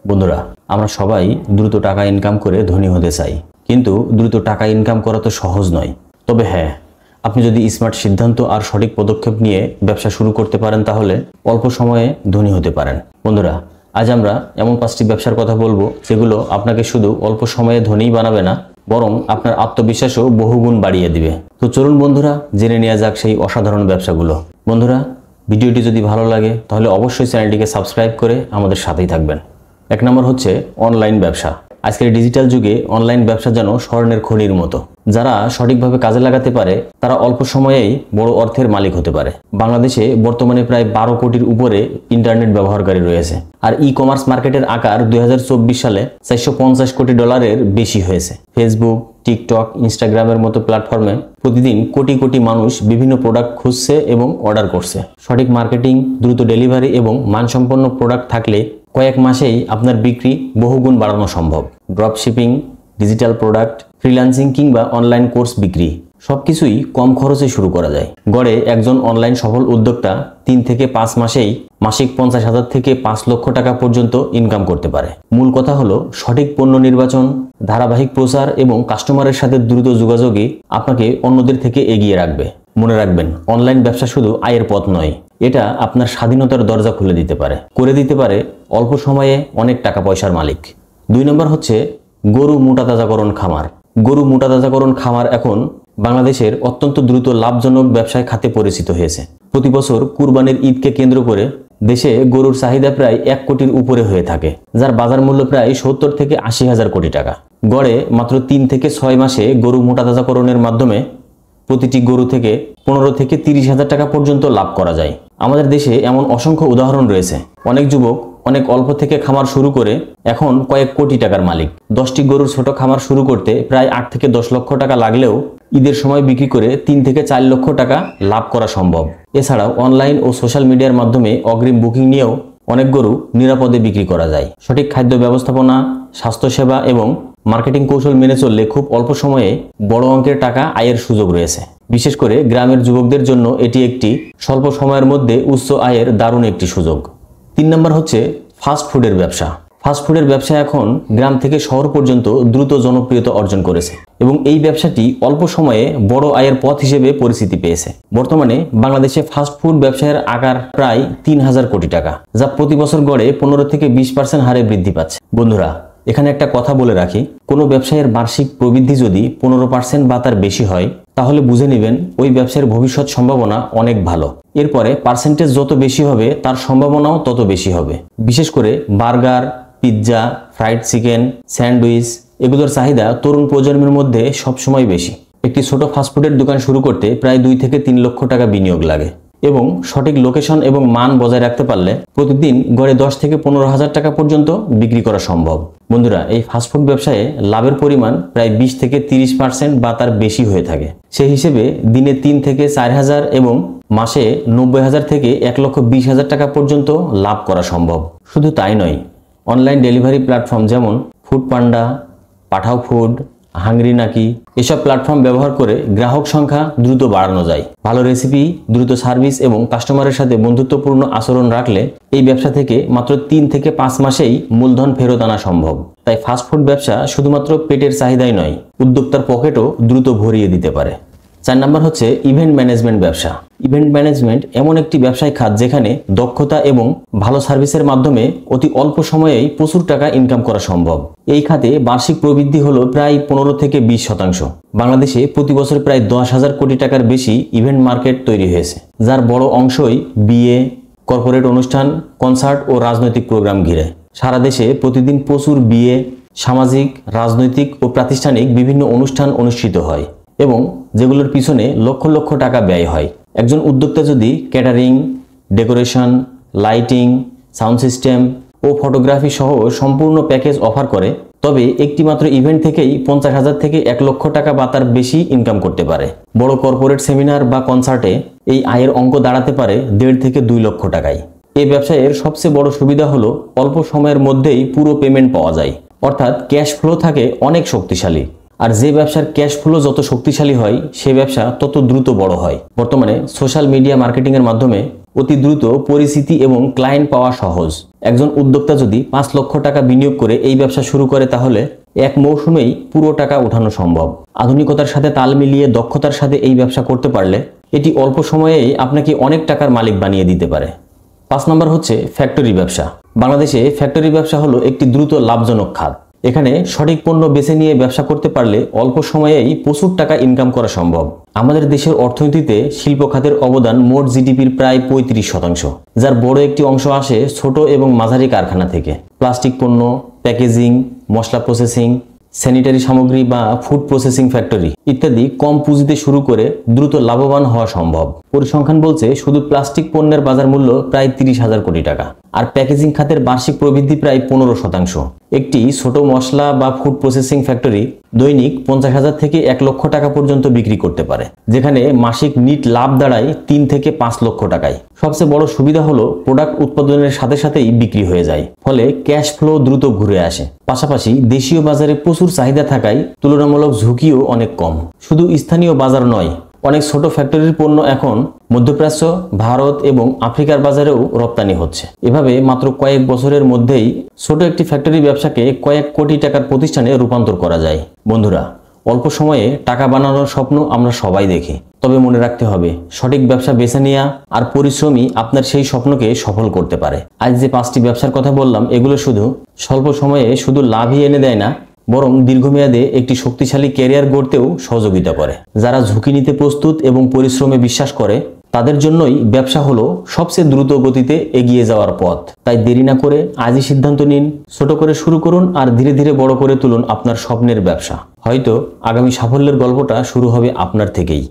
বন্ধুরা, আমরা সবাই দ্রুত টাকা ইনকাম করে ধনী হতে চাই, কিন্তু দ্রুত টাকা ইনকাম করা তো সহজ নয়। তবে হ্যাঁ, আপনি যদি স্মার্ট সিদ্ধান্ত আর সঠিক পদক্ষেপ নিয়ে ব্যবসা শুরু করতে পারেন তাহলে অল্প সময়ে ধনী হতে পারেন। বন্ধুরা, আজ আমরা এমন 5টি ব্যবসার কথা বলবো যেগুলো আপনাকে শুধু অল্প সময়ে ধনী বানাবে না, বরং আপনার আত্মবিশ্বাসও বহুগুণ বাড়িয়ে দিবে। তো চলুন বন্ধুরা, জেনে নেওয়া যাক সেই অসাধারণ ব্যবসাগুলো। বন্ধুরা, ভিডিওটি যদি ভালো লাগে তাহলে অবশ্যই চ্যানেলটিকে সাবস্ক্রাইব করে আমাদের সাথেই থাকবেন। 1 নম্বর হচ্ছে অনলাইন ব্যবসা। আজকের ডিজিটাল যুগে অনলাইন ব্যবসা যেন স্বর্ণের খনির মতো। যারা সঠিকভাবে কাজে লাগাতে পারে তারা অল্প সময়েই বড় অর্থের মালিক হতে পারে। বাংলাদেশে বর্তমানে প্রায় 12 কোটির উপরে ইন্টারনেট ব্যবহারকারী রয়েছে, আর ই-কমার্স মার্কেটের আকার 2024 সালে $450 কোটি বেশি হয়েছে। ফেসবুক, টিকটক, ইনস্টাগ্রামের মতো প্ল্যাটফর্মে প্রতিদিন কোটি কোটি মানুষ বিভিন্ন প্রোডাক্ট খুঁজছে এবং অর্ডার করছে। সঠিক মার্কেটিং, দ্রুত ডেলিভারি এবং মানসম্পন্ন প্রোডাক্ট থাকলে কয়েক মাসেই আপনার বিক্রি বহুগুণ বাড়ানো সম্ভব। Drop shipping, digital product, freelancing কিংবা অনলাইন কোর্স বিক্রি সবকিছুই কম খরচে শুরু করা যায়। গড়ে একজন অনলাইন সফল উদ্যোক্তা 3 থেকে 5 মাসেই মাসিক 50,000 থেকে 5 লক্ষ টাকা পর্যন্ত ইনকাম করতে পারে। মূল কথা হলো সঠিক পণ্য নির্বাচন, ধারাবাহিক প্রচার এবং কাস্টমারের সাথে দ্রুত যোগাযোগই আপনাকে অন্যদের থেকে এগিয়ে রাখবে। মনে রাখবেন, অনলাইন ব্যবসা শুধু আয়ের পথ নয়, এটা আপনার স্বাধীনতার দরজা খুলে দিতে পারে অল্প সময়ে অনেক টাকা পয়সার মালিক। 2 নম্বর হচ্ছে গরু মোটা তাজাকরণ খামার। গরু মোটা তাজাকরণ খামার এখন বাংলাদেশের অত্যন্ত দ্রুত লাভজনক ব্যবসায় খাতে পরিচিত হয়েছে। প্রতি বছর কুরবানির ঈদকে কেন্দ্র করে দেশে গরুর চাহিদা প্রায় 1 কোটির উপরে হয়ে থাকে, যার বাজার মূল্য প্রায় 70 থেকে 80 হাজার কোটি টাকা। গড়ে মাত্র 3 থেকে 6 মাসে গরু মোটা তাজাকরণের মাধ্যমে প্রতিটি গরু থেকে 15 থেকে 30 হাজার টাকা পর্যন্ত লাভ করা যায়। আমাদের দেশে এমন অসংখ্য উদাহরণ রয়েছে। অনেক যুবক অনেক অল্প থেকে খামার শুরু করে এখন কয়েক কোটি টাকার মালিক। 10টি গরুর ছোট খামার শুরু করতে প্রায় 8 থেকে 10 লক্ষ টাকা লাগলেও ঈদের সময় বিক্রি করে 3 থেকে 4 লক্ষ টাকা লাভ করা সম্ভব। এছাড়াও অনলাইন ও সোশ্যাল মিডিয়ার মাধ্যমে অগ্রিম বুকিং নিয়েও অনেক গরু নিরাপদে বিক্রি করা যায়। সঠিক খাদ্য ব্যবস্থাপনা, স্বাস্থ্যসেবা এবং মার্কেটিং কৌশল মেনে চললে খুব অল্প সময়ে বড় অঙ্কের টাকা আয়ের সুযোগ রয়েছে। বিশেষ করে গ্রামের যুবকদের জন্য এটি একটি স্বল্প সময়ের মধ্যে উচ্চ আয়ের দারুণ একটি সুযোগ। 3 নম্বর হচ্ছে ফাস্ট ফুডের ব্যবসা। ফাস্ট ফুডের ব্যবসা এখন গ্রাম থেকে শহর পর্যন্ত দ্রুত জনপ্রিয়তা অর্জন করেছে এবং এই ব্যবসাটি অল্প সময়ে বড় আয়ের পথ হিসেবে পরিচিতি পেয়েছে। বর্তমানে বাংলাদেশে ফাস্ট ফুড ব্যবসায়ের আকার প্রায় 3000 কোটি টাকা, যা প্রতি বছর গড়ে 15 থেকে 20% হারে বৃদ্ধি পাচ্ছে। বন্ধুরা, এখানে একটা কথা বলে রাখি, কোনো ব্যবসায়ের বার্ষিক প্রবৃদ্ধি যদি 15% বা তার বেশি হয় তাহলে বুঝে নেবেন ওই ব্যবসায়ের ভবিষ্যৎ সম্ভাবনা অনেক ভালো। এরপরে পার্সেন্টেজ যত বেশি হবে তার সম্ভাবনাও তত বেশি হবে। বিশেষ করে burger, pizza, fried chicken, sandwich এগুলোর চাহিদা তরুণ প্রজন্মের মধ্যে সবসময় বেশি। একটি ছোট ফাস্টফুডের দোকান শুরু করতে প্রায় 2 থেকে 3 লক্ষ টাকা বিনিয়োগ লাগে এবং সঠিক লোকেশন এবং মান বজায় রাখতে পারলে প্রতিদিন গড়ে 10 থেকে 15 হাজার টাকা পর্যন্ত বিক্রি করা সম্ভব। বন্ধুরা, এই ফাস্টফুড ব্যবসায়ে লাভের পরিমাণ প্রায় 20 থেকে 30% বা তার বেশি হয়ে থাকে। সেই হিসেবে দিনে 3 থেকে 4 হাজার এবং মাসে 90 হাজার থেকে 1,20,000 টাকা পর্যন্ত লাভ করা সম্ভব। শুধু তাই নয়, অনলাইন ডেলিভারি প্ল্যাটফর্ম যেমন ফুড পান্ডা, পাঠাও ফুড, হাংরি নাকি এসব প্ল্যাটফর্ম ব্যবহার করে গ্রাহক সংখ্যা দ্রুত বাড়ানো যায়। ভালো রেসিপি, দ্রুত সার্ভিস এবং কাস্টমারের সাথে বন্ধুত্বপূর্ণ আচরণ রাখলে এই ব্যবসা থেকে মাত্র 3 থেকে 5 মাসেই মূলধন ফেরত আনা সম্ভব। তাই ফাস্টফুড ব্যবসা শুধুমাত্র পেটের চাহিদাই নয়, উদ্যোক্তার পকেটও দ্রুত ভরিয়ে দিতে পারে। 4 নম্বর হচ্ছে ইভেন্ট ম্যানেজমেন্ট ব্যবসা। ইভেন্ট ম্যানেজমেন্ট এমন একটি ব্যবসায় খাত যেখানে দক্ষতা এবং ভালো সার্ভিসের মাধ্যমে অতি অল্প সময়েই প্রচুর টাকা ইনকাম করা সম্ভব। এই খাতে বার্ষিক প্রবৃদ্ধি হলো প্রায় 15 থেকে 20%। বাংলাদেশে প্রতি বছর প্রায় 10,000 কোটি টাকার বেশি ইভেন্ট মার্কেট তৈরি হয়েছে, যার বড় অংশই বিয়ে, কর্পোরেট অনুষ্ঠান, কনসার্ট ও রাজনৈতিক প্রোগ্রাম ঘিরে। সারা দেশে প্রতিদিন প্রচুর বিয়ে, সামাজিক, রাজনৈতিক ও প্রাতিষ্ঠানিক বিভিন্ন অনুষ্ঠান অনুষ্ঠিত হয় এবং যেগুলোর পিছনে লক্ষ লক্ষ টাকা ব্যয় হয়। একজন উদ্যোক্তা যদি catering, decoration, lighting, sound system ও ফটোগ্রাফি সহ সম্পূর্ণ প্যাকেজ অফার করে তবে একটি মাত্র ইভেন্ট থেকেই 50,000 থেকে 1 লক্ষ টাকা বা তার বেশি ইনকাম করতে পারে। বড় কর্পোরেট সেমিনার বা কনসার্টে এই আয়ের অঙ্ক দাঁড়াতে পারে 1.5 থেকে 2 লক্ষ টাকায়। এই ব্যবসায়ের সবচেয়ে বড় সুবিধা হলো অল্প সময়ের মধ্যেই পুরো পেমেন্ট পাওয়া যায়, অর্থাৎ ক্যাশ ফ্লো থাকে অনেক শক্তিশালী। আর যে ব্যবসার ক্যাশ ফ্লো যত শক্তিশালী হয় সে ব্যবসা তত দ্রুত বড় হয়। বর্তমানে সোশ্যাল মিডিয়া মার্কেটিং এর মাধ্যমে অতি দ্রুত পরিচিতি এবং ক্লায়েন্ট পাওয়া সহজ। একজন উদ্যোক্তা যদি 5 লক্ষ টাকা বিনিয়োগ করে এই ব্যবসা শুরু করে তাহলে এক মৌসুমেই পুরো টাকা ওঠানো সম্ভব। আধুনিকতার সাথে তাল মিলিয়ে দক্ষতার সাথে এই ব্যবসা করতে পারলে এটি অল্প সময়েই আপনাকে অনেক টাকার মালিক বানিয়ে দিতে পারে। 5 নম্বর হচ্ছে ফ্যাক্টরি ব্যবসা। বাংলাদেশে ফ্যাক্টরি ব্যবসা হলো একটি দ্রুত লাভজনক খাত। এখানে সঠিক পণ্য বেছে নিয়ে ব্যবসা করতে পারলে অল্প সময়েই প্রচুর টাকা ইনকাম করা সম্ভব। আমাদের দেশের অর্থনীতিতে শিল্প খাতের অবদান মোট জিডিপির প্রায় 35%, যার বড় একটি অংশ আসে ছোট এবং মাঝারি কারখানা থেকে। প্লাস্টিক পণ্য, প্যাকেজিং, মশলা প্রসেসিং, স্যানিটারি সামগ্রী বা ফুড প্রসেসিং ফ্যাক্টরি ইত্যাদি কম পুঁজিতে শুরু করে দ্রুত লাভবান হওয়া সম্ভব। পরিসংখ্যান বলছে শুধু প্লাস্টিক পণ্যের বাজার মূল্য প্রায় 30,000 কোটি টাকা, আর প্যাকেজিং খাতের বার্ষিক প্রবৃদ্ধি প্রায় 15%। একটি ছোট মশলা বা ফুড প্রসেসিং ফ্যাক্টরি দৈনিক 50,000 থেকে 1 লক্ষ টাকা পর্যন্ত বিক্রি করতে পারে, যেখানে মাসিক নিট লাভ দাঁড়ায় 3 থেকে 5 লক্ষ টাকায়। সবচেয়ে বড় সুবিধা হলো প্রোডাক্ট উৎপাদনের সাথে সাথেই বিক্রি হয়ে যায়, ফলে ক্যাশ ফ্লো দ্রুত ঘুরে আসে। পাশাপাশি দেশীয় বাজারে প্রচুর চাহিদা থাকায় তুলনামূলক ঝুঁকিও অনেক কম। শুধু স্থানীয় বাজার নয়, অনেক ছোট ফ্যাক্টরির পণ্য এখন মধ্যপ্রাচ্য, ভারত এবং আফ্রিকার বাজারেও রপ্তানি হচ্ছে। এভাবে মাত্র কয়েক বছরের মধ্যেই ছোট একটি ফ্যাক্টরি ব্যবসাকে কয়েক কোটি টাকার প্রতিষ্ঠানে রূপান্তর করা যায়। বন্ধুরা, অল্প সময়ে টাকা বানানোর স্বপ্ন আমরা সবাই দেখি, তবে মনে রাখতে হবে সঠিক ব্যবসা বেছে নেওয়া আর পরিশ্রমই আপনার সেই স্বপ্নকে সফল করতে পারে। আজ যে 5টি ব্যবসার কথা বললাম, এগুলো শুধু স্বল্প সময়ে শুধু লাভই এনে দেয় না, বরং দীর্ঘমেয়াদে একটি শক্তিশালী ক্যারিয়ার গড়তেও সহযোগিতা করে। যারা ঝুঁকি নিতে প্রস্তুত এবং পরিশ্রমে বিশ্বাস করে, তাদের জন্যই ব্যবসা হলো সবচেয়ে দ্রুত গতিতে এগিয়ে যাওয়ার পথ। তাই দেরি না করে আজই সিদ্ধান্ত নিন, ছোট করে শুরু করুন আর ধীরে ধীরে বড় করে তুলুন আপনার স্বপ্নের ব্যবসা। হয়তো আগামী সাফল্যের গল্পটা শুরু হবে আপনার থেকেই।